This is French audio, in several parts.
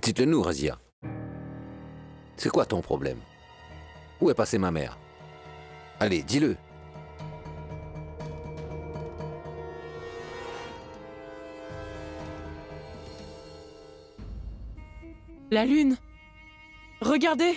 Dites-le nous, Razia. C'est quoi ton problème? Où est passée ma mère? Allez, dis-le. La lune! Regardez!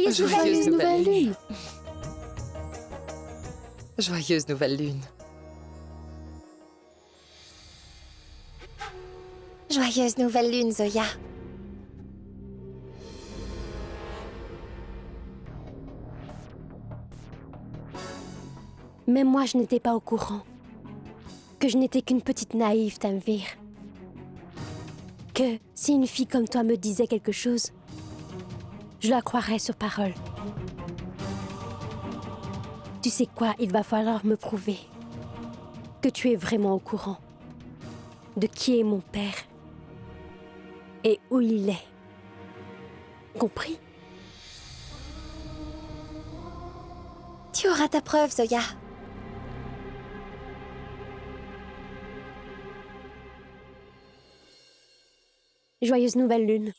Joyeuse nouvelle lune. Joyeuse nouvelle lune. Joyeuse nouvelle lune, Zoya. Même moi, je n'étais pas au courant. Que je n'étais qu'une petite naïve, Tanvir. Que si une fille comme toi me disait quelque chose, je la croirais sur parole. Tu sais quoi, il va falloir me prouver que tu es vraiment au courant de qui est mon père et où il est. Compris? Tu auras ta preuve, Zoya. Joyeuse nouvelle lune.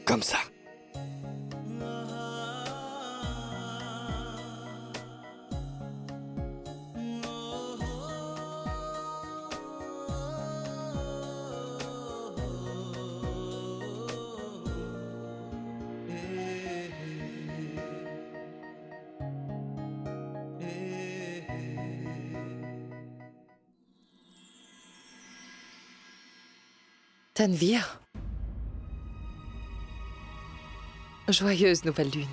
Comme ça. Tanvir. Joyeuse nouvelle lune.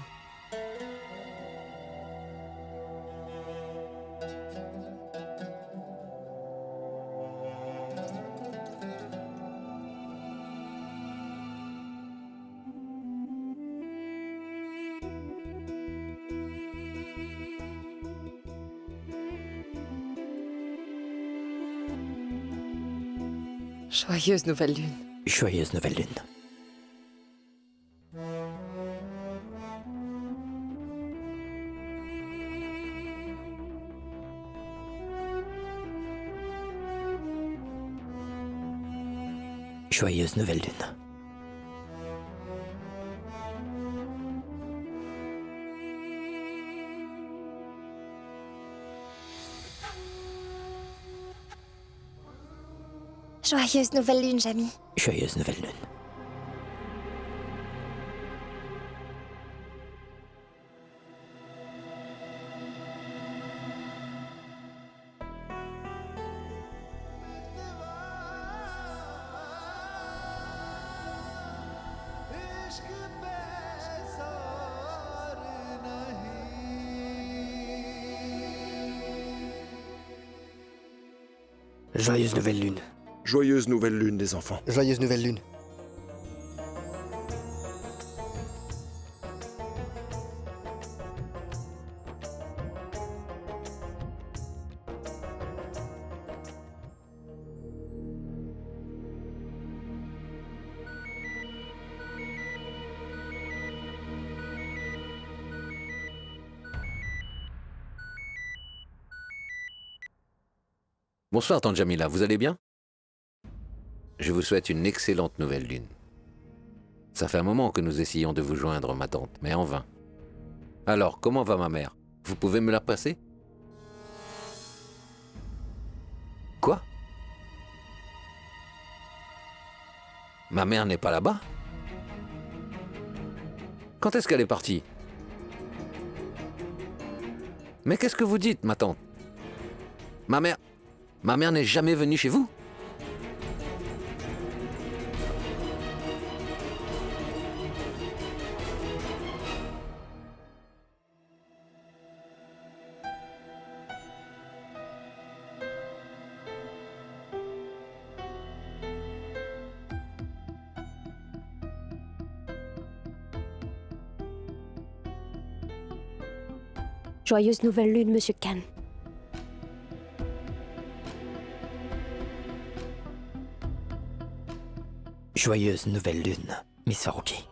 Joyeuse nouvelle lune. Joyeuse nouvelle lune. Joyeuse nouvelle lune. Joyeuse nouvelle lune, Jamy. Joyeuse nouvelle lune. Joyeuse nouvelle lune. Joyeuse nouvelle lune, les enfants. Joyeuse nouvelle lune. Bonsoir, tante Jamila, vous allez bien? Je vous souhaite une excellente nouvelle lune. Ça fait un moment que nous essayons de vous joindre, ma tante, mais en vain. Alors, comment va ma mère? Vous pouvez me la passer? Quoi? Ma mère n'est pas là-bas? Quand est-ce qu'elle est partie? Mais qu'est-ce que vous dites, ma tante? Ma mère n'est jamais venue chez vous? Joyeuse nouvelle lune, Monsieur Khan. Joyeuse nouvelle lune, Miss Farouki.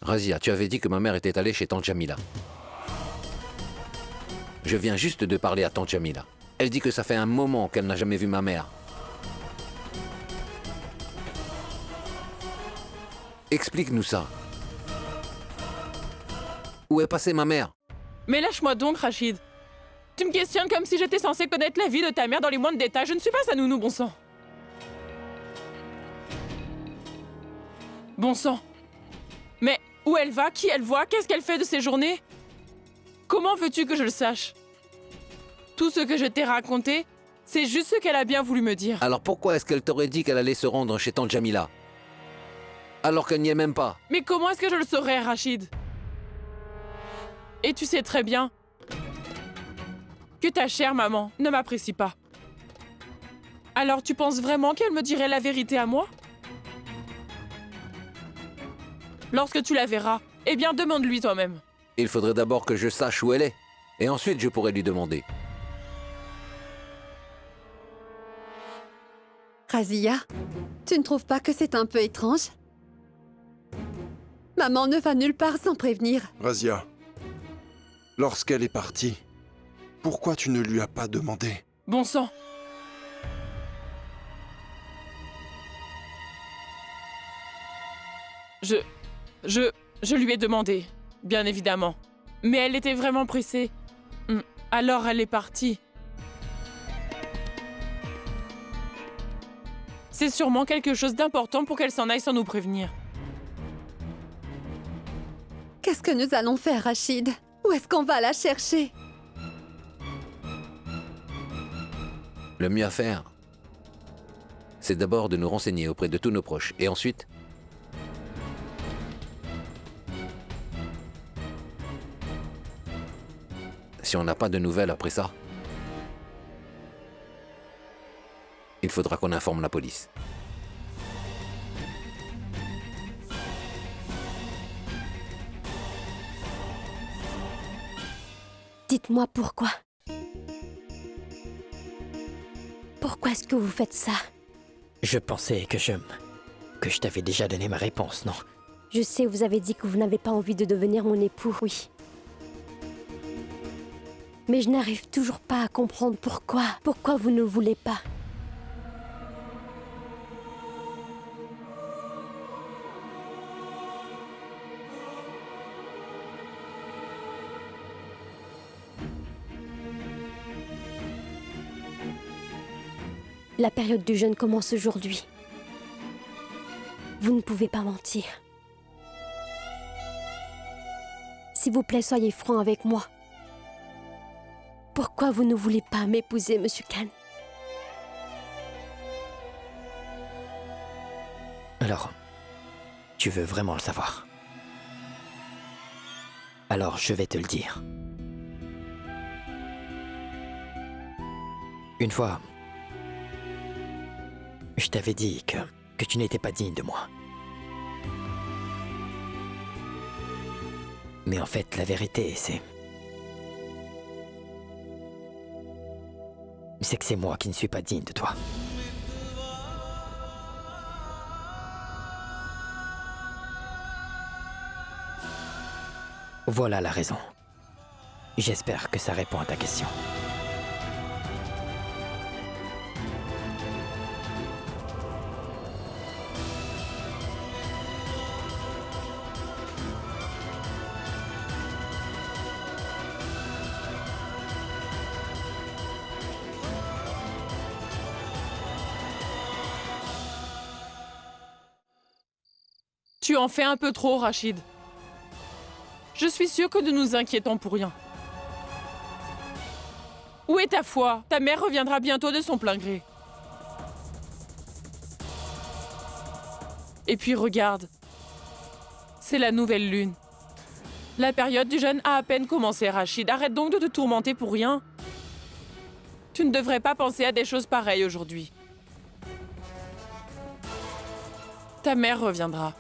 Razia, tu avais dit que ma mère était allée chez Tante Jamila. Je viens juste de parler à Tante Jamila. Elle dit que ça fait un moment qu'elle n'a jamais vu ma mère. Explique-nous ça. Où est passée ma mère? Mais lâche-moi donc, Rachid. Tu me questionnes comme si j'étais censée connaître la vie de ta mère dans les moindres détails. Je ne suis pas sa nounou, bon sang. Bon sang. Mais où elle va? Qui elle voit? Qu'est-ce qu'elle fait de ses journées? Comment veux-tu que je le sache? Tout ce que je t'ai raconté, c'est juste ce qu'elle a bien voulu me dire. Alors pourquoi est-ce qu'elle t'aurait dit qu'elle allait se rendre chez Tante Jamila? Alors qu'elle n'y est même pas. Mais comment est-ce que je le saurais, Rachid? Et tu sais très bien que ta chère maman ne m'apprécie pas. Alors tu penses vraiment qu'elle me dirait la vérité à moi? Lorsque tu la verras, eh bien demande-lui toi-même. Il faudrait d'abord que je sache où elle est. Et ensuite je pourrais lui demander. Razia, tu ne trouves pas que c'est un peu étrange? Maman ne va nulle part sans prévenir. Razia, lorsqu'elle est partie, pourquoi tu ne lui as pas demandé? Bon sang. Je lui ai demandé, bien évidemment. Mais elle était vraiment pressée. Alors elle est partie. C'est sûrement quelque chose d'important pour qu'elle s'en aille sans nous prévenir. Qu'est-ce que nous allons faire, Rachid? Où est-ce qu'on va la chercher? Le mieux à faire, c'est d'abord de nous renseigner auprès de tous nos proches. Et ensuite, si on n'a pas de nouvelles après ça, il faudra qu'on informe la police. Dites-moi pourquoi. Pourquoi est-ce que vous faites ça? Je pensais que je t'avais déjà donné ma réponse, non? Je sais, vous avez dit que vous n'avez pas envie de devenir mon époux, oui. Mais je n'arrive toujours pas à comprendre pourquoi. Pourquoi vous ne le voulez pas? La période du jeûne commence aujourd'hui. Vous ne pouvez pas mentir. S'il vous plaît, soyez franc avec moi. Pourquoi vous ne voulez pas m'épouser, Monsieur Khan? Alors, tu veux vraiment le savoir? Alors, je vais te le dire. Une fois, je t'avais dit que tu n'étais pas digne de moi. Mais en fait, la vérité, c'est que c'est moi qui ne suis pas digne de toi. Voilà la raison. J'espère que ça répond à ta question. Tu en fais un peu trop, Rachid. Je suis sûre que nous nous inquiétons pour rien. Où est ta foi? Ta mère reviendra bientôt de son plein gré. Et puis regarde. C'est la nouvelle lune. La période du jeûne a à peine commencé, Rachid. Arrête donc de te tourmenter pour rien. Tu ne devrais pas penser à des choses pareilles aujourd'hui. Ta mère reviendra.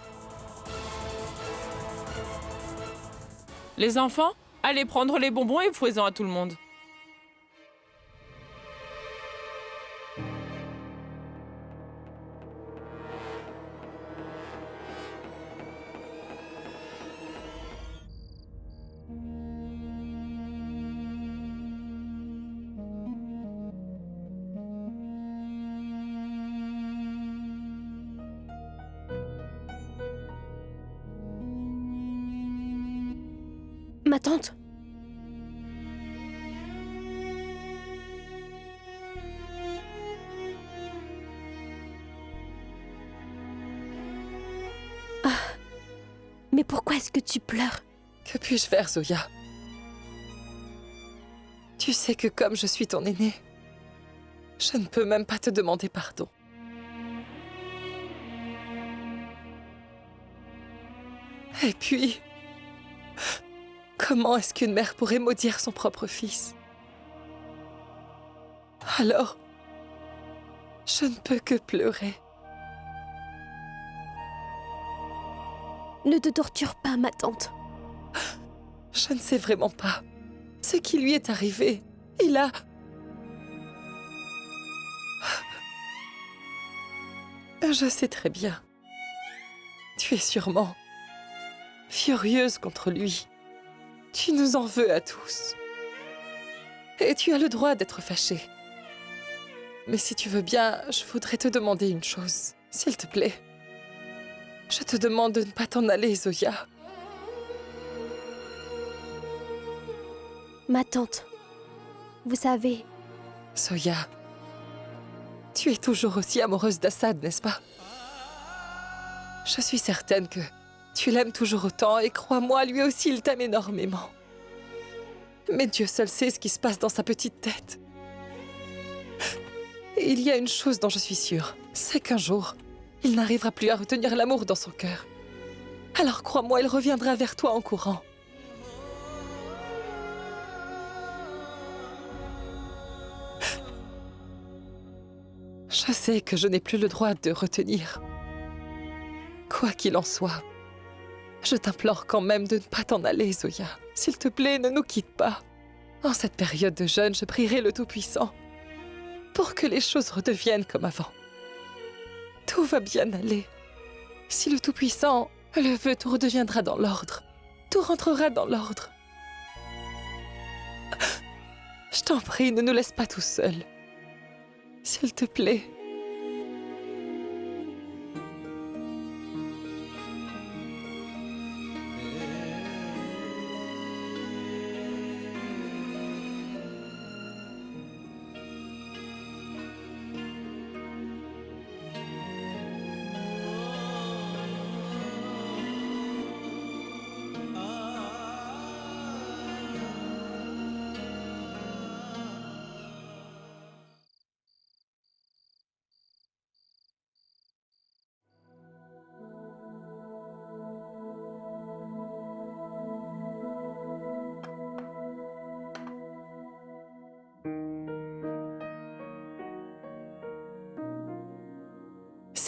Les enfants, allez prendre les bonbons et fouez-en à tout le monde. Ma tante? Ah, mais pourquoi est-ce que tu pleures? Que puis-je faire, Zoya? Tu sais que comme je suis ton aînée, je ne peux même pas te demander pardon. Et puis, comment est-ce qu'une mère pourrait maudire son propre fils? Alors, je ne peux que pleurer. Ne te torture pas, ma tante. Je ne sais vraiment pas ce qui lui est arrivé. Il a... Je sais très bien. Tu es sûrement furieuse contre lui. Tu nous en veux à tous. Et tu as le droit d'être fâchée. Mais si tu veux bien, je voudrais te demander une chose, s'il te plaît. Je te demande de ne pas t'en aller, Zoya. Ma tante, vous savez, Zoya, tu es toujours aussi amoureuse d'Assad, n'est-ce pas? Je suis certaine que tu l'aimes toujours autant et crois-moi, lui aussi, il t'aime énormément. Mais Dieu seul sait ce qui se passe dans sa petite tête. Et il y a une chose dont je suis sûre, c'est qu'un jour, il n'arrivera plus à retenir l'amour dans son cœur. Alors crois-moi, il reviendra vers toi en courant. Je sais que je n'ai plus le droit de retenir. Quoi qu'il en soit, je t'implore quand même de ne pas t'en aller, Zoya. S'il te plaît, ne nous quitte pas. En cette période de jeûne, je prierai le Tout-Puissant pour que les choses redeviennent comme avant. Tout va bien aller. Si le Tout-Puissant le veut, tout redeviendra dans l'ordre. Tout rentrera dans l'ordre. Je t'en prie, ne nous laisse pas tout seuls. S'il te plaît.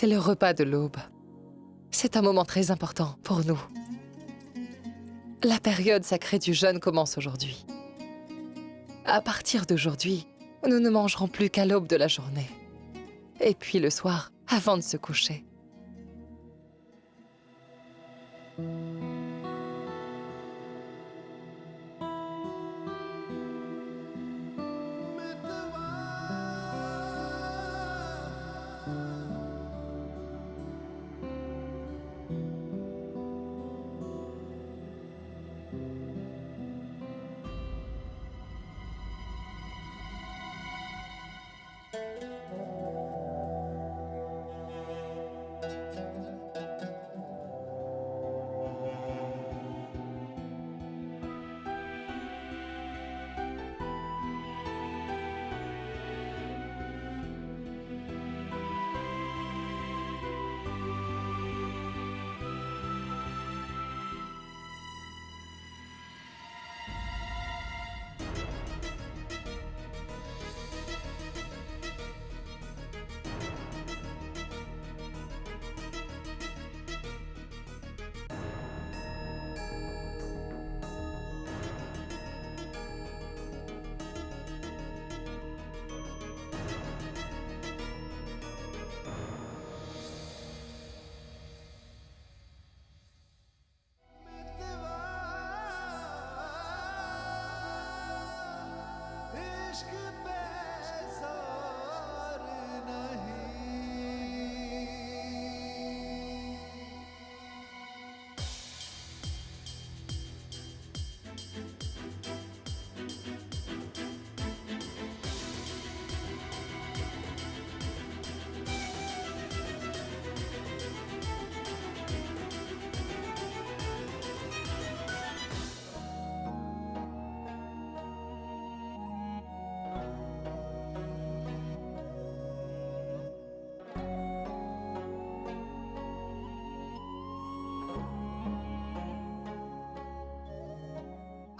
C'est le repas de l'aube. C'est un moment très important pour nous. La période sacrée du jeûne commence aujourd'hui. À partir d'aujourd'hui, nous ne mangerons plus qu'à l'aube de la journée. Et puis le soir, avant de se coucher.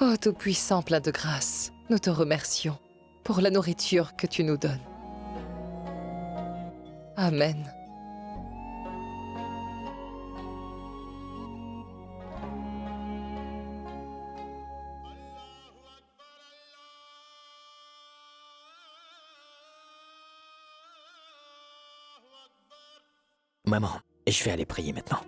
Ô Tout-Puissant plein de grâce, nous te remercions pour la nourriture que tu nous donnes. Amen. Maman, je vais aller prier maintenant.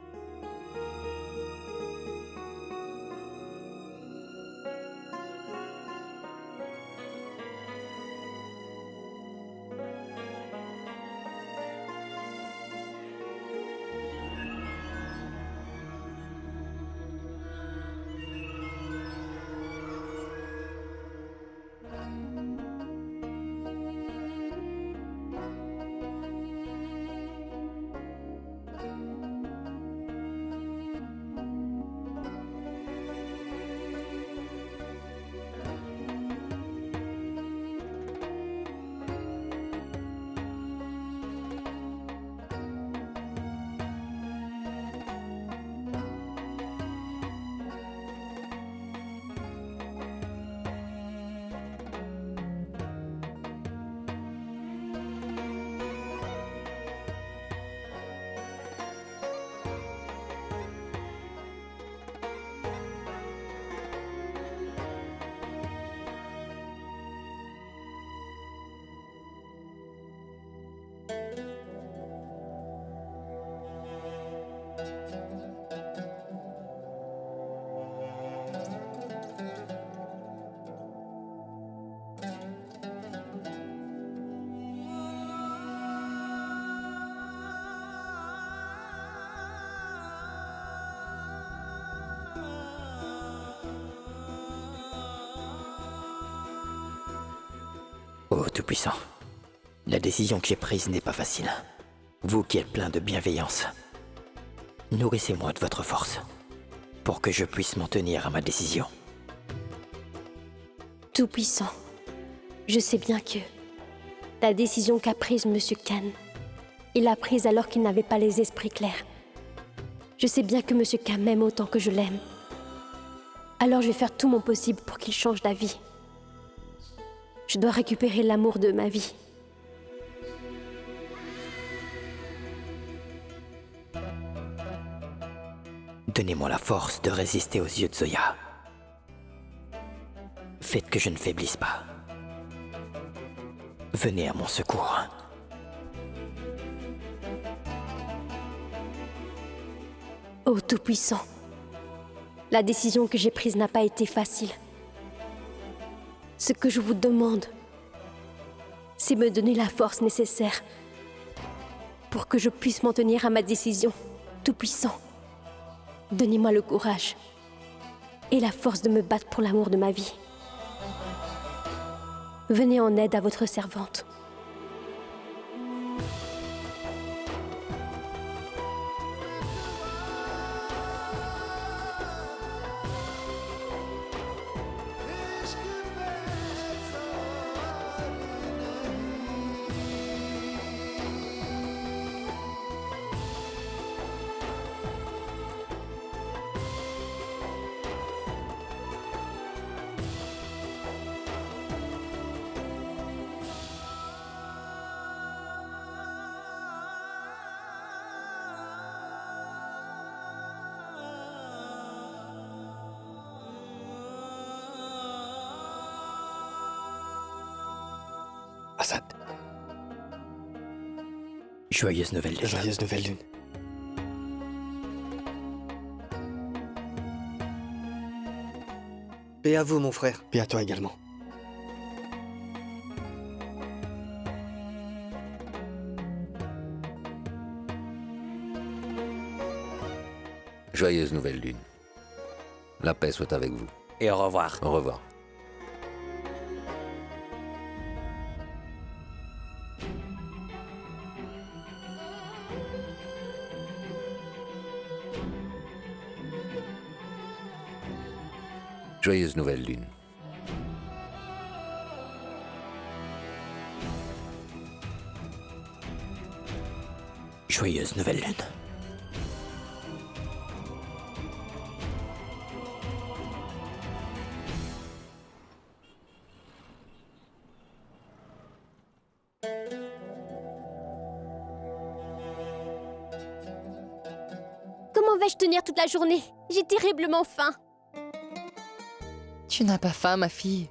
Ô Tout-Puissant, la décision que j'ai prise n'est pas facile. Vous qui êtes plein de bienveillance, nourrissez-moi de votre force pour que je puisse m'en tenir à ma décision. Tout-Puissant, je sais bien que la décision qu'a prise Monsieur Khan, il l'a prise alors qu'il n'avait pas les esprits clairs. Je sais bien que Monsieur Khan m'aime autant que je l'aime. Alors je vais faire tout mon possible pour qu'il change d'avis. Je dois récupérer l'amour de ma vie. Donnez-moi la force de résister aux yeux de Zoya. Faites que je ne faiblisse pas. Venez à mon secours. Ô Tout-Puissant, la décision que j'ai prise n'a pas été facile. Ce que je vous demande, c'est me donner la force nécessaire pour que je puisse m'en tenir à ma décision. Tout-Puissant, donnez-moi le courage et la force de me battre pour l'amour de ma vie. Venez en aide à votre servante. Assad, Joyeuse nouvelle lune. joyeuse nouvelle lune. Paix à vous, mon frère. Paix à toi également. Joyeuse nouvelle lune. La paix soit avec vous. Et au revoir. Au revoir. Joyeuse nouvelle lune. Joyeuse nouvelle lune. Comment vais-je tenir toute la journée? J'ai terriblement faim. Tu n'as pas faim, ma fille.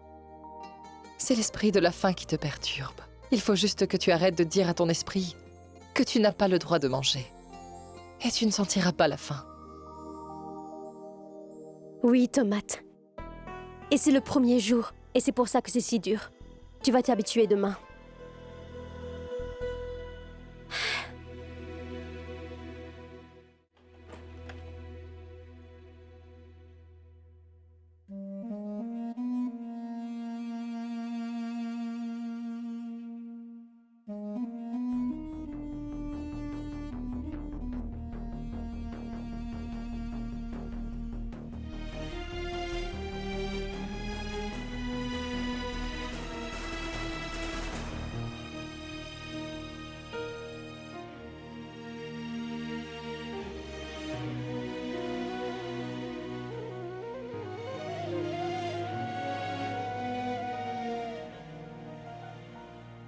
C'est l'esprit de la faim qui te perturbe. Il faut juste que tu arrêtes de dire à ton esprit que tu n'as pas le droit de manger. Et tu ne sentiras pas la faim. Oui, Tomate. Et c'est le premier jour, et c'est pour ça que c'est si dur. Tu vas t'habituer demain.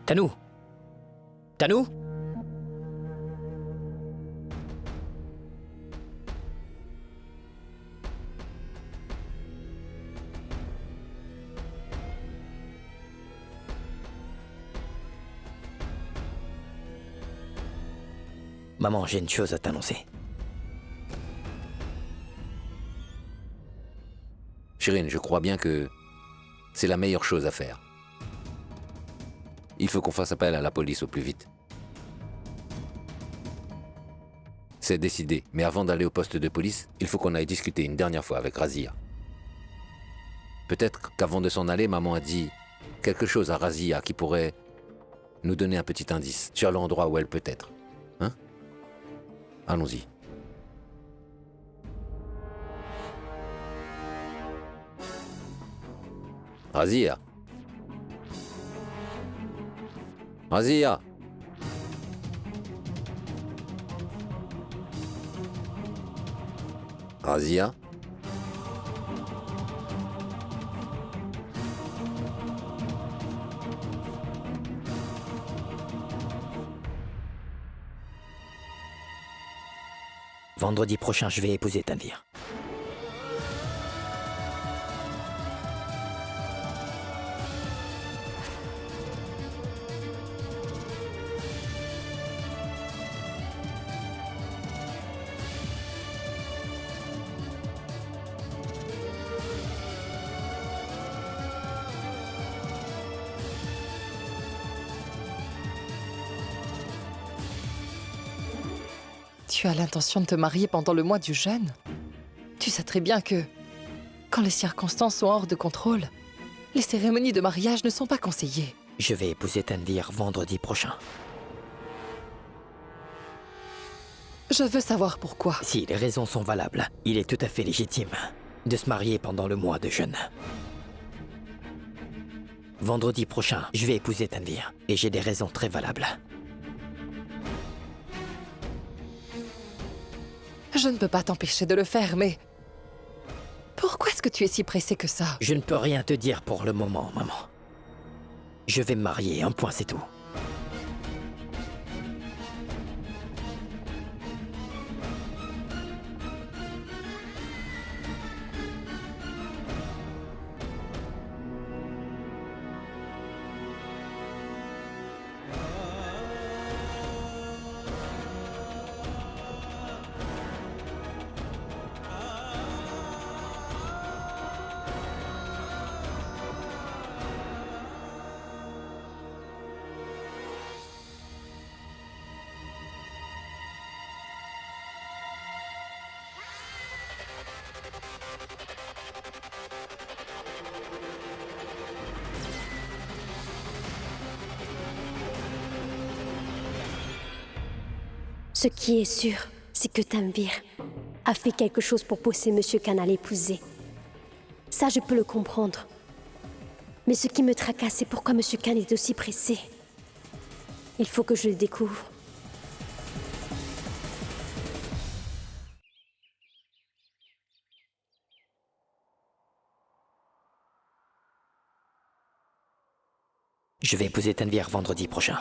Tanou! Tanou! Maman, j'ai une chose à t'annoncer. Shirin, je crois bien que c'est la meilleure chose à faire. Il faut qu'on fasse appel à la police au plus vite. C'est décidé, mais avant d'aller au poste de police, il faut qu'on aille discuter une dernière fois avec Razia. Peut-être qu'avant de s'en aller, maman a dit quelque chose à Razia qui pourrait nous donner un petit indice sur l'endroit où elle peut être. Hein? Allons-y. Razia. Razia. Razia. Vendredi prochain, je vais épouser Tanvir. tu as l'intention de te marier pendant le mois du jeûne, tu sais très bien que, quand les circonstances sont hors de contrôle, les cérémonies de mariage ne sont pas conseillées. Je vais épouser Tanvir vendredi prochain. Je veux savoir pourquoi. Si les raisons sont valables, il est tout à fait légitime de se marier pendant le mois de jeûne. Vendredi prochain, je vais épouser Tanvir, et j'ai des raisons très valables. Je ne peux pas t'empêcher de le faire, mais... pourquoi est-ce que tu es si pressé que ça? Je ne peux rien te dire pour le moment, maman. Je vais me marier, un point c'est tout. Ce qui est sûr, c'est que Tanvir a fait quelque chose pour pousser Monsieur Khan à l'épouser. Ça, je peux le comprendre. Mais ce qui me tracasse, c'est pourquoi Monsieur Khan est aussi pressé. Il faut que je le découvre. Je vais épouser Tanvir vendredi prochain.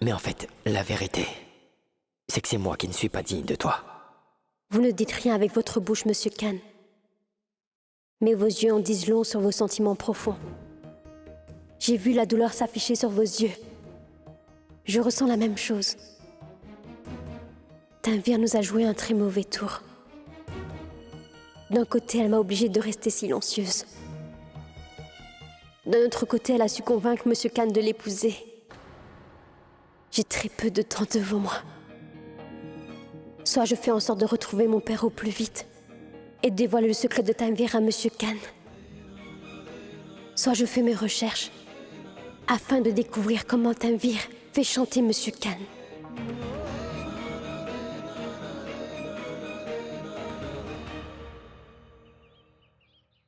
Mais en fait, la vérité, c'est que c'est moi qui ne suis pas digne de toi. Vous ne dites rien avec votre bouche, Monsieur Khan. Mais vos yeux en disent long sur vos sentiments profonds. J'ai vu la douleur s'afficher sur vos yeux. Je ressens la même chose. Tanvir nous a joué un très mauvais tour. D'un côté, elle m'a obligée de rester silencieuse. D'un autre côté, elle a su convaincre Monsieur Khan de l'épouser. J'ai très peu de temps devant moi. Soit je fais en sorte de retrouver mon père au plus vite et dévoile le secret de Tanvir à Monsieur Khan. Soit je fais mes recherches afin de découvrir comment Tanvir fait chanter Monsieur Khan.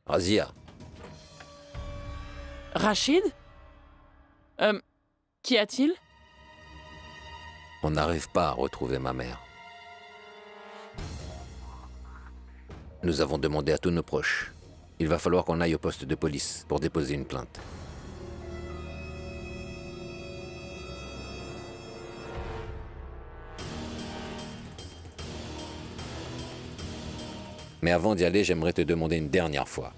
Razia, Rachid? Qu'y a-t-il? on n'arrive pas à retrouver ma mère. Nous avons demandé à tous nos proches. Il va falloir qu'on aille au poste de police pour déposer une plainte. Mais avant d'y aller, j'aimerais te demander une dernière fois.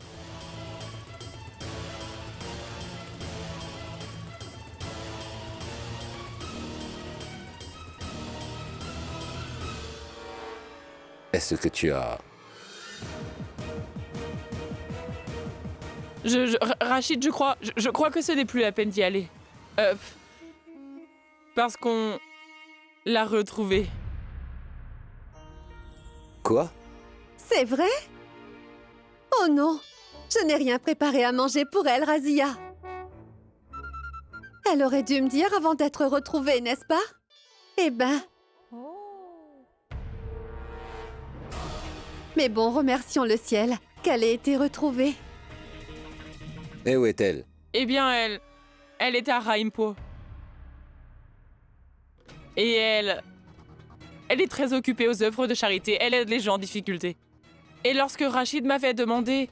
Est-ce que tu as... Rachid, je crois que ce n'est plus la peine d'y aller. Parce qu'on l'a retrouvée. Quoi? C'est vrai? Oh non, je n'ai rien préparé à manger pour elle, Razia. Elle aurait dû me dire avant d'être retrouvée, n'est-ce pas? Eh ben... Mais bon, remercions le ciel qu'elle ait été retrouvée. Et où est-elle? Eh bien, elle était à Raimpo. Et elle est très occupée aux œuvres de charité. Elle aide les gens en difficulté. Et lorsque Rachid m'avait demandé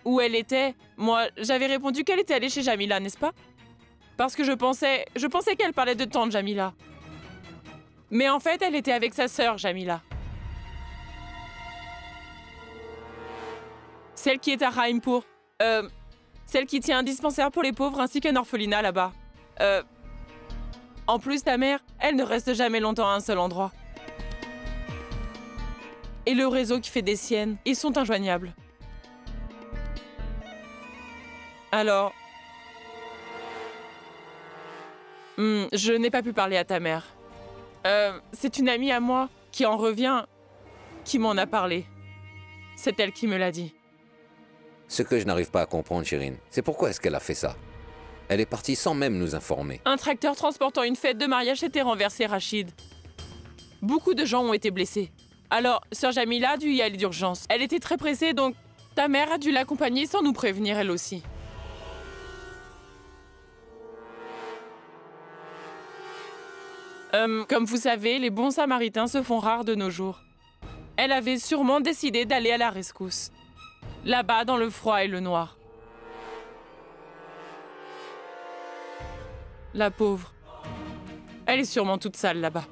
où elle était, moi, j'avais répondu qu'elle était allée chez Jamila, n'est-ce pas? Parce que je pensais qu'elle parlait de tante Jamila. Mais en fait, elle était avec sa sœur Jamila. Celle qui est à Raimpour. Celle qui tient un dispensaire pour les pauvres ainsi qu'un orphelinat là-bas. En plus, ta mère, elle ne reste jamais longtemps à un seul endroit. Et le réseau qui fait des siennes, ils sont injoignables. Alors... je n'ai pas pu parler à ta mère. C'est une amie à moi qui en revient, qui m'en a parlé. C'est elle qui me l'a dit. Ce que je n'arrive pas à comprendre, Shirin, c'est pourquoi est-ce qu'elle a fait ça? Elle est partie sans même nous informer. Un tracteur transportant une fête de mariage s'était renversé, Rachid. Beaucoup de gens ont été blessés. Alors, sœur Jamila a dû y aller d'urgence. Elle était très pressée, donc ta mère a dû l'accompagner sans nous prévenir elle aussi. Comme vous savez, les bons samaritains se font rares de nos jours. Elle avait sûrement décidé d'aller à la rescousse. Là-bas, dans le froid et le noir. La pauvre. Elle est sûrement toute sale là-bas.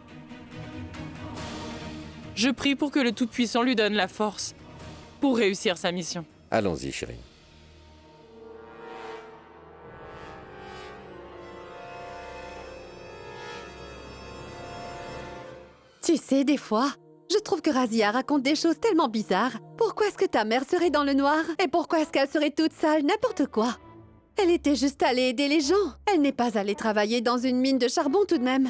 Je prie pour que le Tout-Puissant lui donne la force pour réussir sa mission. Allons-y, Shirin. Tu sais, des fois, je trouve que Razia raconte des choses tellement bizarres. Pourquoi est-ce que ta mère serait dans le noir? Et pourquoi est-ce qu'elle serait toute sale? N'importe quoi. Elle était juste allée aider les gens. Elle n'est pas allée travailler dans une mine de charbon tout de même.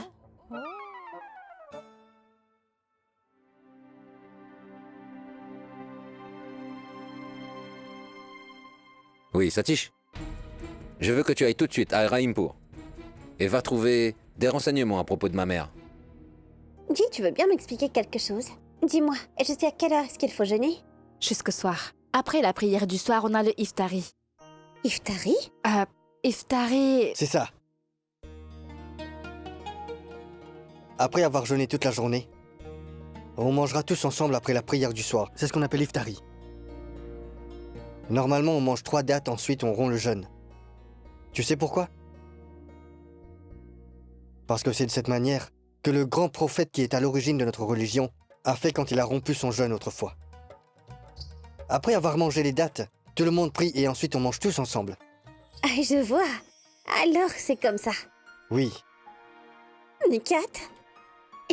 Oui, Satish. Je veux que tu ailles tout de suite à Raimpour. Et va trouver des renseignements à propos de ma mère. Dis, tu veux bien m'expliquer quelque chose? Dis-moi, et jusqu'à quelle heure est-ce qu'il faut jeûner? Jusqu'au soir. Après la prière du soir, on a le iftari. Iftari? Iftari... C'est ça. Après avoir jeûné toute la journée, on mangera tous ensemble après la prière du soir. C'est ce qu'on appelle l'iftari. Normalement, on mange 3 dates, ensuite on rompt le jeûne. Tu sais pourquoi? Parce que c'est de cette manière que le grand prophète qui est à l'origine de notre religion a fait quand il a rompu son jeûne autrefois. Après avoir mangé les dates, tout le monde prie et ensuite on mange tous ensemble. Ah, je vois. Alors, c'est comme ça. Oui. Nikat,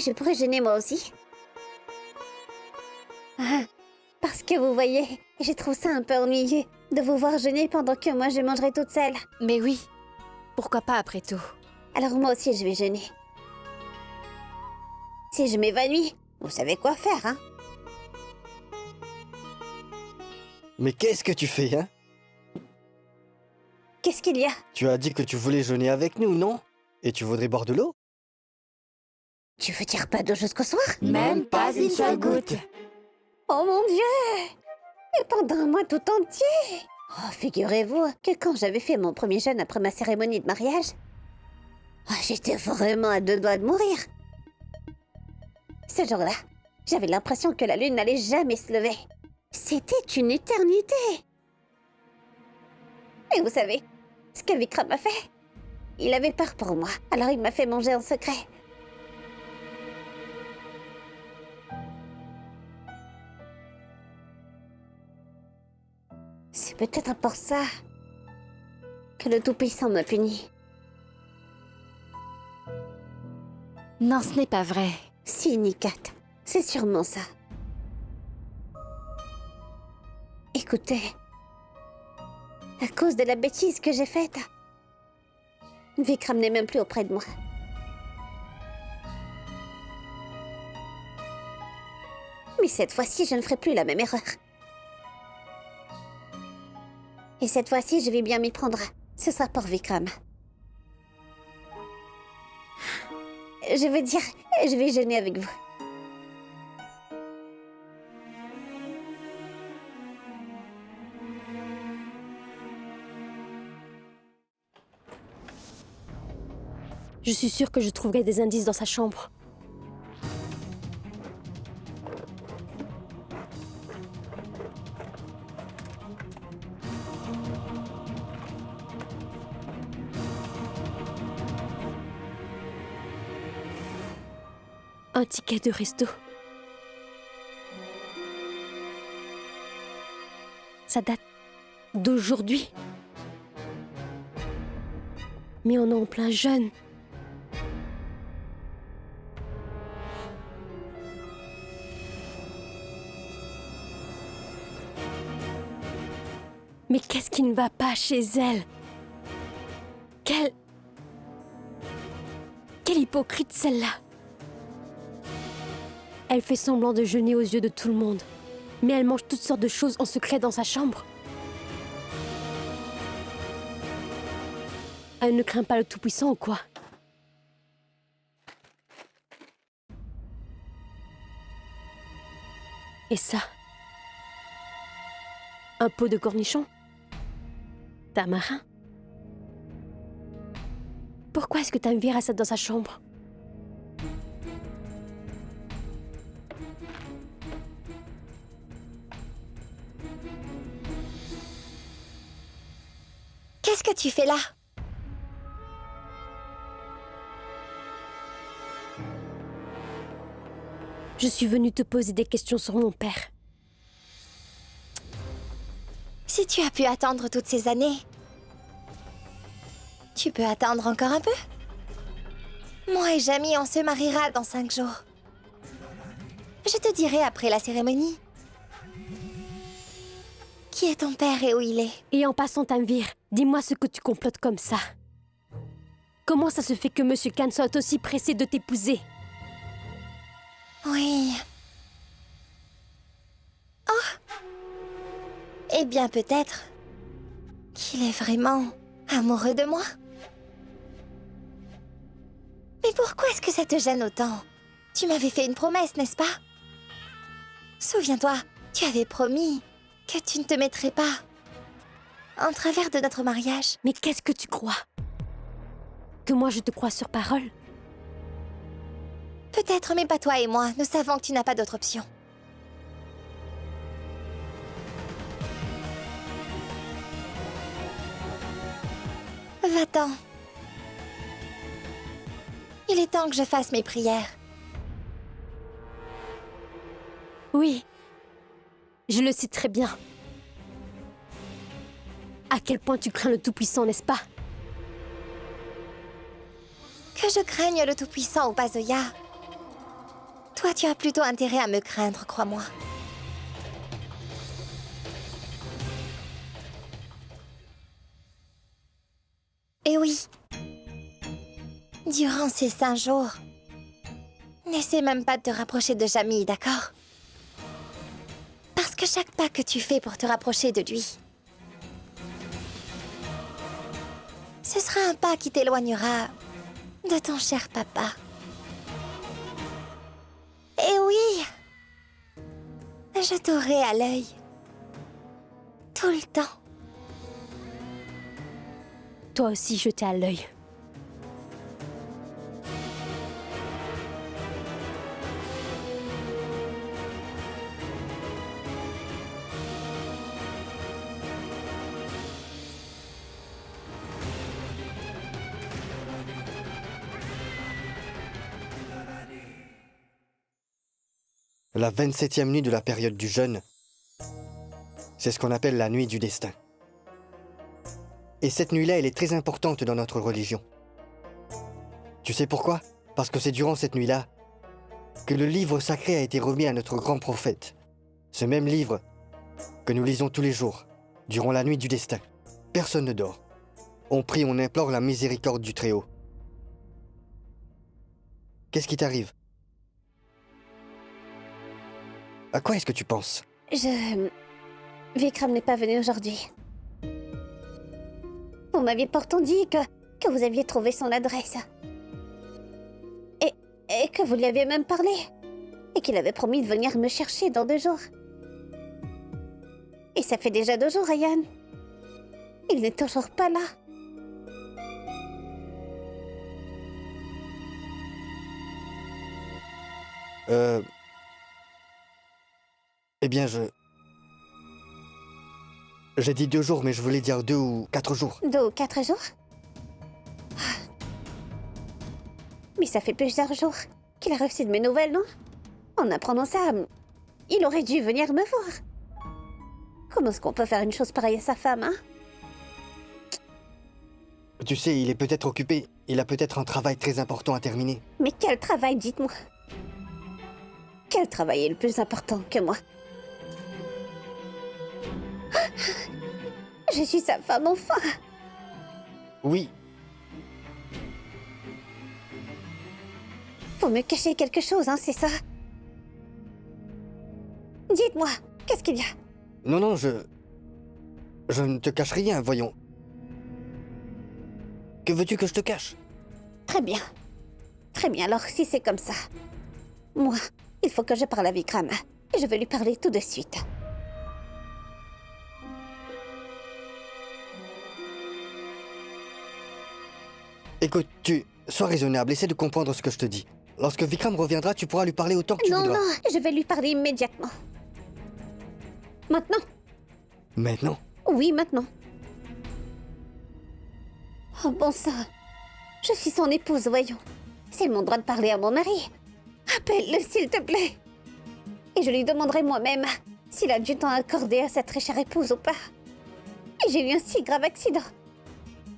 je pourrais jeûner moi aussi? Ah, parce que vous voyez, je trouve ça un peu ennuyeux de vous voir jeûner pendant que moi je mangerai toute seule. Mais oui, pourquoi pas après tout? Alors moi aussi je vais jeûner. Si je m'évanouis, vous savez quoi faire, hein? Mais qu'est-ce que tu fais, hein? Qu'est-ce qu'il y a? Tu as dit que tu voulais jeûner avec nous, non? Et tu voudrais boire de l'eau? Tu veux dire pas d'eau jusqu'au soir? Même pas une seule goutte. Oh mon Dieu! Et pendant un mois tout entier! Oh, figurez-vous que quand j'avais fait mon premier jeûne après ma cérémonie de mariage, j'étais vraiment à 2 doigts de mourir. Ce jour-là, j'avais l'impression que la lune n'allait jamais se lever. C'était une éternité. Et vous savez, ce que Vikram a fait? Il avait peur pour moi, alors il m'a fait manger en secret. C'est peut-être pour ça que le Tout-Puissant m'a puni. Non, ce n'est pas vrai. Si, Nikat, c'est sûrement ça. Écoutez, à cause de la bêtise que j'ai faite, Vikram n'est même plus auprès de moi. Mais cette fois-ci, je ne ferai plus la même erreur. Et cette fois-ci, je vais bien m'y prendre. Ce sera pour Vikram. Je veux dire, Je vais jeûner avec vous. Je suis sûre que je trouverai des indices dans sa chambre. Un ticket de resto. Ça date d'aujourd'hui. Mais on est en plein jeûne. Mais qu'est-ce qui ne va pas chez elle? Quelle hypocrite celle-là! Elle fait semblant de jeûner aux yeux de tout le monde. Mais elle mange toutes sortes de choses en secret dans sa chambre. Elle ne craint pas le Tout-Puissant ou quoi? Et ça? Un pot de cornichons? Tamarin? Pourquoi est-ce que Tanvir a ça dans sa chambre? Qu'est-ce que tu fais là? Je suis venue te poser des questions sur mon père. Si tu as pu attendre toutes ces années, tu peux attendre encore un peu? Moi et Jamie, on se mariera dans 5 jours. Je te dirai après la cérémonie. Qui est ton père et où il est? Et en passant, Tanvir, dis-moi ce que tu complotes comme ça. Comment ça se fait que Monsieur Khan soit aussi pressé de t'épouser? Oui. Oh! Eh bien, peut-être qu'il est vraiment amoureux de moi. Mais pourquoi est-ce que ça te gêne autant? Tu m'avais fait une promesse, n'est-ce pas? Souviens-toi, tu avais promis que tu ne te mettrais pas en travers de notre mariage. Mais qu'est-ce que tu crois? Que moi je te crois sur parole? Peut-être, mais pas toi et moi. Nous savons que tu n'as pas d'autre option. Va-t'en. Il est temps que je fasse mes prières. Oui. Je le sais très bien. À quel point tu crains le Tout-Puissant, n'est-ce pas? Que je craigne le Tout-Puissant ou pas, Zoya. Toi, tu as plutôt intérêt à me craindre, crois-moi. Et oui. Durant ces 5 jours, n'essaie même pas de te rapprocher de Jamie, d'accord? Parce que chaque pas que tu fais pour te rapprocher de lui, ce sera un pas qui t'éloignera de ton cher papa. Et oui, je t'aurai à l'œil. Tout le temps. Toi aussi, je t'ai à l'œil. La 27e nuit de la période du jeûne, c'est ce qu'on appelle la nuit du destin. Et cette nuit-là, elle est très importante dans notre religion. Tu sais pourquoi? Parce que c'est durant cette nuit-là que le livre sacré a été remis à notre grand prophète. Ce même livre que nous lisons tous les jours, durant la nuit du destin. Personne ne dort. On prie, on implore la miséricorde du Très-Haut. Qu'est-ce qui t'arrive? À quoi est-ce que tu penses? Vikram n'est pas venu aujourd'hui. Vous m'aviez pourtant dit que vous aviez trouvé son adresse. Et Et que vous lui aviez même parlé. Et qu'il avait promis de venir me chercher dans 2 jours. Et ça fait déjà 2 jours, Ryan. Il n'est toujours pas là. Eh bien, J'ai dit 2 jours, mais je voulais dire 2 ou 4 jours. 2 ou 4 jours? Mais ça fait plusieurs jours qu'il a reçu de mes nouvelles, non? En apprenant ça, il aurait dû venir me voir. Comment est-ce qu'on peut faire une chose pareille à sa femme, hein? Tu sais, il est peut-être occupé. Il a peut-être un travail très important à terminer. Mais quel travail, dites-moi? Quel travail est le plus important que moi? Je suis sa femme, enfin! Oui. Vous me cachez quelque chose, hein, c'est ça? Dites-moi, qu'est-ce qu'il y a? Non, je ne te cache rien, voyons. Que veux-tu que je te cache? Très bien. Très bien, alors si c'est comme ça. Moi, il faut que je parle à Vikram. Et je vais lui parler tout de suite. Écoute, sois raisonnable, essaie de comprendre ce que je te dis. Lorsque Vikram reviendra, tu pourras lui parler autant que tu voudras. Non, je vais lui parler immédiatement. Maintenant? Maintenant? Oui, maintenant. Oh bon sang. Je suis son épouse, voyons. C'est mon droit de parler à mon mari. Appelle-le, s'il te plaît. Et je lui demanderai moi-même s'il a du temps accordé à sa très chère épouse ou pas. Et j'ai eu un si grave accident.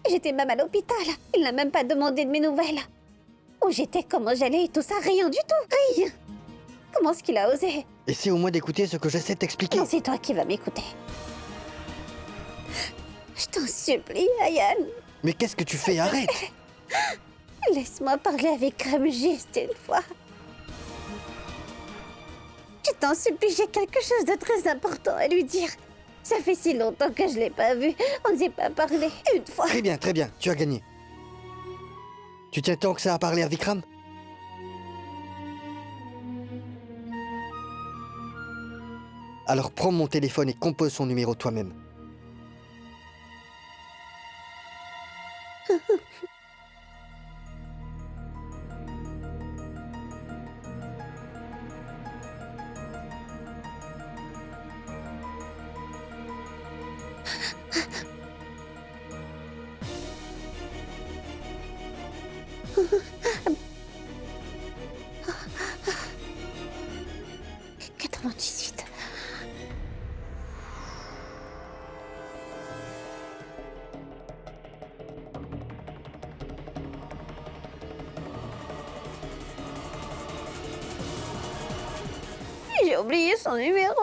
J'étais même à l'hôpital. Il n'a même pas demandé de mes nouvelles. Où j'étais, comment j'allais et tout ça, rien du tout, rien. Comment est-ce qu'il a osé? Essaie au moins d'écouter ce que j'essaie de t'expliquer. Non, c'est toi qui vas m'écouter. Je t'en supplie, Ryan. Mais qu'est-ce que tu fais? Arrête! Laisse-moi parler avec Vikram juste une fois. Je t'en supplie, j'ai quelque chose de très important à lui dire. Ça fait si longtemps que je l'ai pas vu. On ne s'est pas parlé une fois. Très bien, tu as gagné. Tu tiens tant que ça à parler à Vikram? Alors prends mon téléphone et compose son numéro toi-même. J'ai oublié son numéro.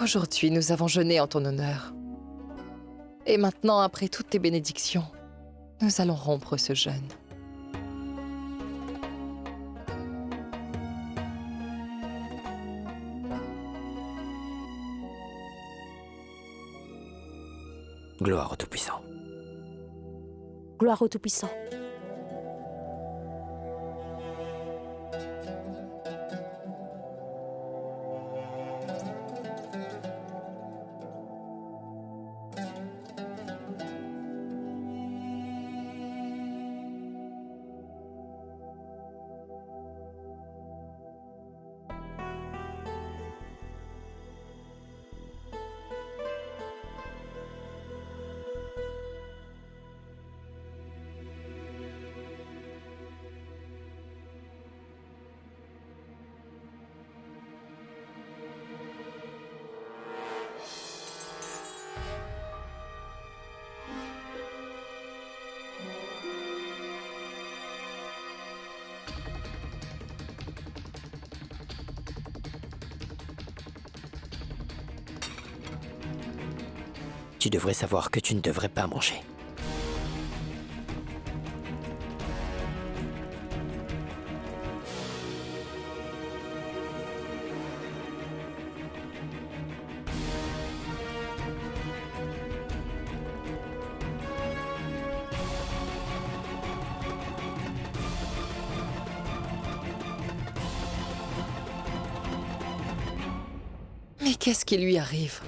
Aujourd'hui, nous avons jeûné en ton honneur. Et maintenant, après toutes tes bénédictions, nous allons rompre ce jeûne. Gloire au Tout-Puissant. Gloire au Tout-Puissant. Tu devrais savoir que tu ne devrais pas manger. Mais qu'est-ce qui lui arrive?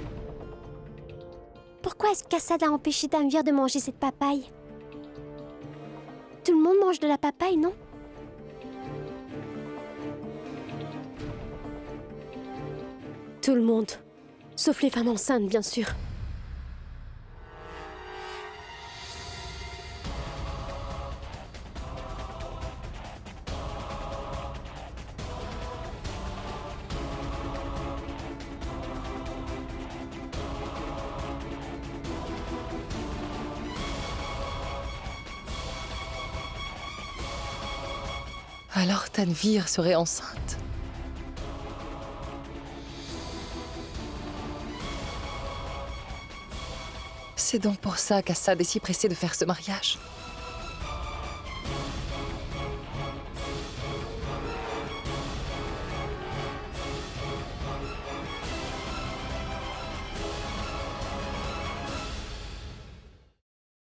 Pourquoi est-ce qu'Assad a empêché Tanvir de manger cette papaye? Tout le monde mange de la papaye, non? Tout le monde. Sauf les femmes enceintes, bien sûr. Alors Tanvir serait enceinte. C'est donc pour ça qu'Assad est si pressé de faire ce mariage.